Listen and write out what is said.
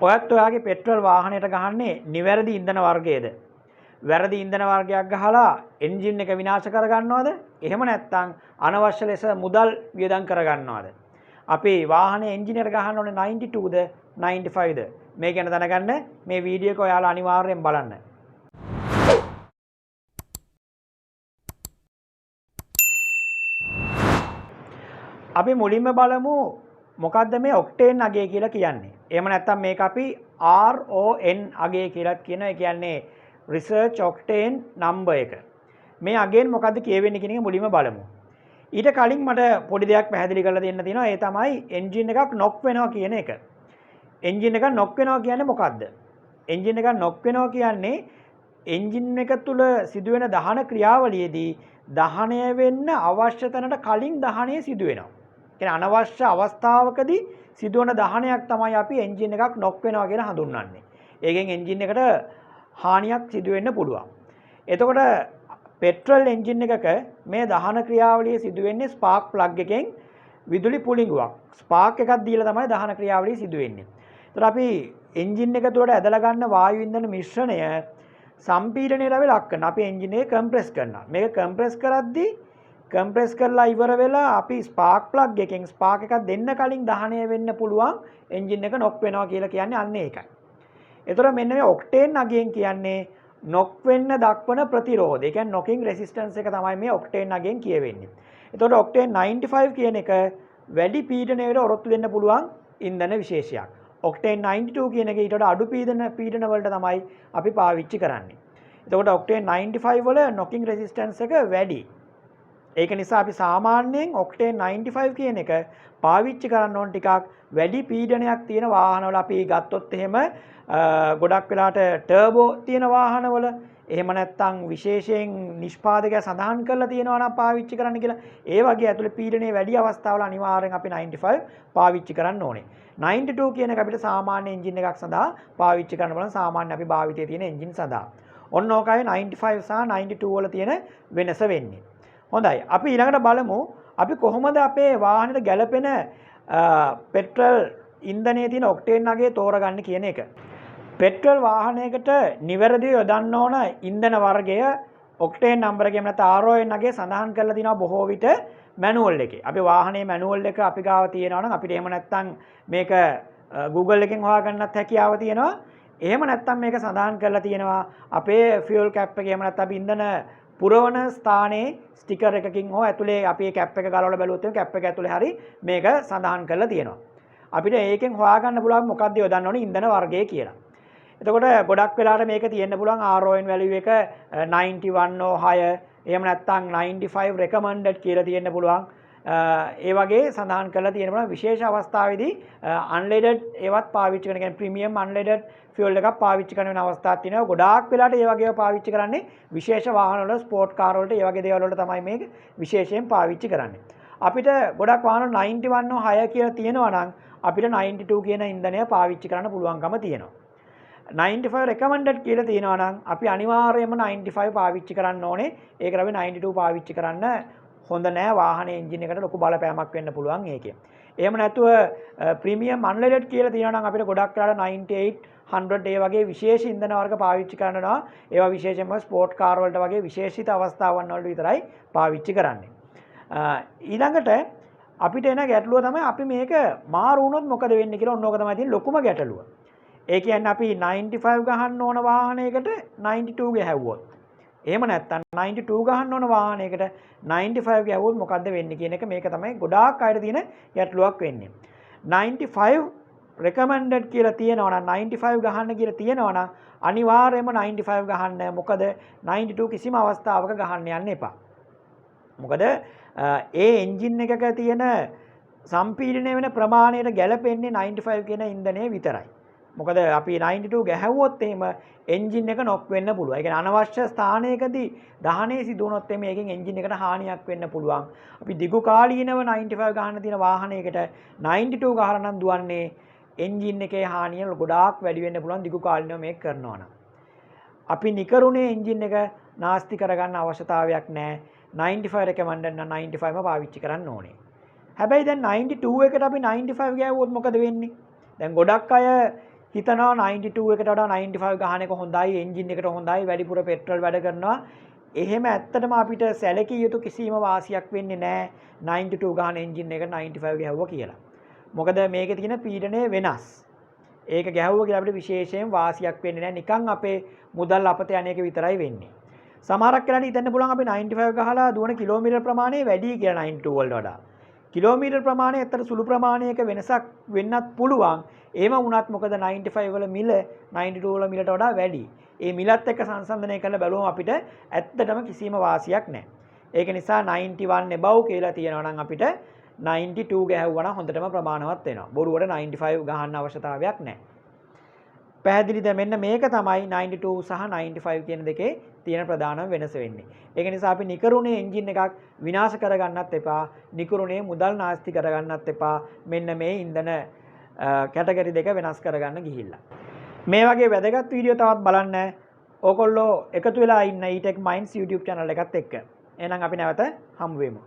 ඔයත් ඔයාගේ පෙට්‍රල් වාහනයට ගහන්නේ නිවැරදි ඉන්ධන වර්ගයේද? වැරදි ඉන්ධන වර්ගයක් ගහලා එන්ජින් එක විනාශ කරගන්නවද? එහෙම නැත්නම් අනවශ්‍ය ලෙස මුදල් වියදම් කරගන්නවද? අපි වාහනේ එන්ජින් එකට ගහන්න ඕනේ 92ද 95ද? මේ ගැන දැනගන්න මේ වීඩියෝ එක ඔයාලා අනිවාර්යෙන් බලන්න. අපි මුලින්ම බලමු මොකද්ද මේ ඔක්ටේන් අගය කියලා කියන්නේ. එහෙම නැත්නම් මේක අපි RON අගය කියලා කියන ඒ කියන්නේ රිසර්ච් ඔක්ටේන් නම්බර් එක. මේ අගයෙන් මොකද්ද කියවෙන්නේ කියන එක මුලින්ම බලමු. ඊට කලින් මට පොඩි දෙයක් පැහැදිලි කරලා දෙන්න තියෙනවා. ඒ තමයි එන්ජින් එකක් නොක් වෙනවා කියන එක. එන්ජින් එකක් නොක් වෙනවා කියන්නේ මොකද්ද? එන්ජින් එකක් නොක් වෙනවා කියන්නේ එන්ජින් එක තුල සිදුවෙන දහන ක්‍රියාවලියේදී දහනය වෙන්න අවශ්‍ය තැනට කලින් දහනය සිදු වෙනවා. කියන්නේ අනවශ්‍ය අවස්ථාවකදී සිදුවන දහනයක් තමයි අපි එන්ජින් එකක් නොක් වෙනවා කියලා හඳුන්වන්නේ. ඒකෙන් එන්ජින් එකට හානියක් සිදු වෙන්න පුළුවන්. එතකොට පෙට්‍රල් එන්ජින් එකක මේ දහන ක්‍රියාවලිය සිදු වෙන්නේ ස්පාර්ක් ප්ලග් එකෙන් විදුලි පුළිඟුවක්. ස්පාර්ක් එකක් දීලා තමයි දහන ක්‍රියාවලිය සිදු වෙන්නේ. එතකොට අපි එන්ජින් එක තුළට ඇදලා ගන්න වායු ඉන්ධන මිශ්‍රණය සම්පීඩනයට අපි ලක් කරනවා. අපි එන්ජින් එක කම්ප්‍රෙස් කරනවා. මේක කම්ප්‍රෙස් කරද්දී කම්ප්‍රෙස් කරලා ඉවර වෙලා අපි ස්පාර්ක් ප්ලග් එකෙන් ස්පාර්ක් එකක් දෙන්න කලින් දහනය වෙන්න පුළුවන් එන්ජින් එක නොක් වෙනවා කියලා කියන්නේ අන්න ඒකයි. එතකොට මෙන්න මේ ඔක්ටේන් අගයෙන් කියන්නේ නොක් වෙන්න දක්වන ප්‍රතිරෝධය. ඒ කියන්නේ නොකින් රෙසිස්ටන්ස් එක තමයි මේ ඔක්ටේන් අගයෙන් කියවෙන්නේ. එතකොට ඔක්ටේන් 95 කියන එක වැඩි පීඩනයකට ඔරොත්තු දෙන්න පුළුවන් ඉන්ධන විශේෂයක්. ඔක්ටේන් 92 කියන එක ඊට වඩා අඩු පීඩන වලට තමයි අපි පාවිච්චි කරන්නේ. එතකොට ඔක්ටේන් 95 වල නොකින් රෙසිස්ටන්ස් එක වැඩි. ඒක නිසා අපි සාමාන්‍යයෙන් ඔක්ටේන් 95 කියන එක පාවිච්චි කරන්න ඕන ටිකක් වැඩි පීඩනයක් තියෙන වාහනවල. අපි ගත්තොත් එහෙම ගොඩක් වෙලාට ටර්බෝ තියෙන වාහනවල එහෙම නැත්නම් විශේෂයෙන් නිෂ්පාදකයා සඳහන් කරලා තියෙනවා නම් පාවිච්චි කරන්න කියලා. ඒ වගේ ඇතුලේ පීඩනයේ වැඩි අවස්ථාවල අනිවාර්යෙන් අපි 95 පාවිච්චි කරන්න ඕනේ. 92 කියන එක අපිට සාමාන්‍ය එන්ජින් එකක් සඳහා පාවිච්චි කරන්න බලන සාමාන්‍ය අපි භාවිතයේ තියෙන එන්ජින් සඳහා. ඔන්න ඕකයි 95 සහ 92 වල තියෙන වෙනස වෙන්නේ. හොඳයි. අපි ඊළඟට බලමු අපි කොහොමද අපේ වාහනේට ගැළපෙන පෙට්‍රල් ඉන්ධනයේ තියෙන ඔක්ටේන් අගය තෝරගන්නේ කියන එක. පෙට්‍රල් වාහනයකට නිවැරදිව යොදන්න ඕන ඉන්ධන වර්ගය ඔක්ටේන් නම්බර එකේ නැත්නම් RON අගය සඳහන් කරලා තිනවා බොහෝ විට මැනුවල් එකේ. අපි වාහනේ මැනුවල් එක අපි ගාව තියෙනවා නම් අපිට එහෙම නැත්නම් මේක Google එකෙන් හොයාගන්නත් හැකියාව තියෙනවා. එහෙම නැත්නම් මේක සඳහන් කරලා තියෙනවා අපේ ෆියුල් කැප් එකේ එහෙම නැත්නම් අපි ඉන්ධන පුරවන ස්ථානයේ ස්ටිකර් එකකින් හෝ ඇතුලේ අපි මේ කැප් එක ගලවලා බැලුවොත් එහෙනම් කැප් එක ඇතුලේ හරි මේක සඳහන් කරලා තියෙනවා. අපිට ඒකෙන් හොයාගන්න පුළුවන් මොකක්ද යොදන්න ඕනේ ඉන්ධන වර්ගය කියලා. එතකොට ගොඩක් වෙලාවට මේක තියෙන්න පුළුවන් RON value එක 91 හෝ 6 එහෙම නැත්නම් 95 recommended කියලා තියෙන්න පුළුවන්. ඒ වගේ සඳහන් කරලා තියෙන පුළුවන් විශේෂ අවස්ථාවේදී unleaded ඒවත් පාවිච්චි කරන කියන්නේ premium unleaded fuel එකක් පාවිච්චි කරන වෙන අවස්ථාවක් තියෙනවා. ගොඩාක් වෙලාවට ඒ වගේව පාවිච්චි කරන්නේ විශේෂ වාහන වල ස්පෝර්ට් කාර් වලට ඒ වගේ දේවල් වලට තමයි මේක විශේෂයෙන් පාවිච්චි කරන්නේ. අපිට ගොඩක් වාහන 91 හෝ 6 කියලා තියෙනවා නම් අපිට 92 කියන ඉන්ධනය පාවිච්චි කරන්න පුළුවන්කම තියෙනවා. 95 recommended කියලා තියෙනවා නම් අපි අනිවාර්යයෙන්ම 95 පාවිච්චි කරන්න ඕනේ. ඒකට අපි 92 පාවිච්චි කරන්න හොඳ නෑ. වාහනේ එන්ජින් එකට ලොකු බලපෑමක් වෙන්න පුළුවන් ඒකේ. එහෙම නැතුව ප්‍රීමියම් අන්ලෙඩඩ් කියලා තියෙනවා නම් අපිට ගොඩක් වෙලාවට 98 100 ඒ වගේ විශේෂ ඉන්ධන වර්ග පාවිච්චි කරනවා. ඒවා විශේෂයෙන්ම ස්පෝර්ට් කාර් වලට වගේ විශේෂිත අවස්ථාවන් වලට විතරයි පාවිච්චි කරන්නේ. ඊළඟට අපිට එන ගැටලුව තමයි අපි මේක මාරු වුණොත් මොකද වෙන්නේ කියලා. ඔන්න ඕක තමයි තියෙන ලොකුම ගැටලුව. ඒ කියන්නේ අපි 95 ගහන්න ඕන වාහනයකට 92 ගහුවොත්. එහෙම නැත්නම් 92 ගහන්න ඕන වාහනයකට 95 ගහුවොත් මොකද්ද වෙන්නේ කියන එක මේක තමයි ගොඩාක් අයට තියෙන ගැටලුවක් වෙන්නේ. 95 recommended කියලා තියෙනවා නම් 95 ගහන්න කියලා තියෙනවා නම් අනිවාර්යයෙන්ම 95 ගහන්න. මොකද 92 කිසිම අවස්ථාවක ගහන්න යන්න එපා. මොකද ඒ එන්ජින් එකක තියෙන සම්පීඩනය වෙන ප්‍රමාණයට ගැලපෙන්නේ 95 කියන ඉන්ධනය විතරයි. මොකද අපි 92 ගැහුවොත් එහෙම එන්ජින් එක නොක් වෙන්න පුළුවන්. ඒ කියන්නේ අනවශ්‍ය ස්ථානයකදී දහනය සිදු වුණොත් එහෙම ඒකෙන් එන්ජින් එකට හානියක් වෙන්න පුළුවන්. අපි දිගු කාලීනව 95 ගහන්න තියෙන වාහනයකට 92 ගහලා නම් දුවන්නේ එන්ජින් එකේ හානිය ගොඩාක් වැඩි වෙන්න පුළුවන් දිගු කාලීනව මේක කරනවා නම්. අපි නිකරුණේ එන්ජින් එක නාස්ති කරගන්න අවශ්‍යතාවයක් නැහැ. 95 recommended නම් 95ම පාවිච්චි කරන්න ඕනේ. හැබැයි දැන් 92 එකට අපි 95 ගෑවුවොත් මොකද වෙන්නේ? දැන් ගොඩක් අය හිතනවා 92 එකට වඩා 95 ගහන එක හොඳයි, එන්ජින් එකට හොඳයි, වැඩිපුර පෙට්‍රල් වැඩ කරනවා. එහෙම ඇත්තටම අපිට සැලකිය යුතු කිසිම වාසියක් වෙන්නේ නැහැ 92 ගහන එන්ජින් එක 95 ගැහුවා කියලා. මොකද මේකේ තියෙන පීඩනය වෙනස්. ඒක ගැහුවා කියලා අපිට විශේෂයෙන් වාසියක් වෙන්නේ නැහැ. නිකන් අපේ මුදල් අපත යන එක විතරයි වෙන්නේ. සමහරක් වෙලාවට හිතන්න පුළුවන් අපි 95 ගහලා දුවන කිලෝමීටර් ප්‍රමාණය වැඩි කියලා 92 වලට වඩා. කිලෝමීටර් ප්‍රමාණය ඇත්තට සුළු ප්‍රමාණයක වෙනසක් වෙන්නත් පුළුවන්. එහෙම වුණත් මොකද 95 වල මිල 92 වල මිලට වඩා වැඩි. ඒ මිලත් එක්ක සංසන්දනය කරලා බැලුවම අපිට ඇත්තටම කිසිම වාසියක් නැහැ. ඒක නිසා 91 above කියලා තියෙනවා නම් අපිට 92 ගහුවා නම් හොඳටම ප්‍රමාණවත් වෙනවා. බොරුවට 95 ගහන්න අවශ්‍යතාවයක් නැහැ. පැහැදිලිද? මෙන්න මේක තමයි 92 සහ 95 කියන දෙකේ තියෙන ප්‍රධානම වෙනස වෙන්නේ. ඒක නිසා අපි නිකරුණේ එන්ජින් එකක් විනාශ කරගන්නත් එපා, නිකරුණේ මුදල් නාස්ති කරගන්නත් එපා. මෙන්න මේ ඉන්ධන කැටගරි දෙක වෙනස් කරගන්න ගිහිල්ලා. මේ වගේ වැදගත් වීඩියෝ තවත් බලන්න ඕගොල්ලෝ එකතු වෙලා ඉන්න E-Tech Minds YouTube channel එකත් එක්ක. එහෙනම් අපි නැවත හමු වෙමු.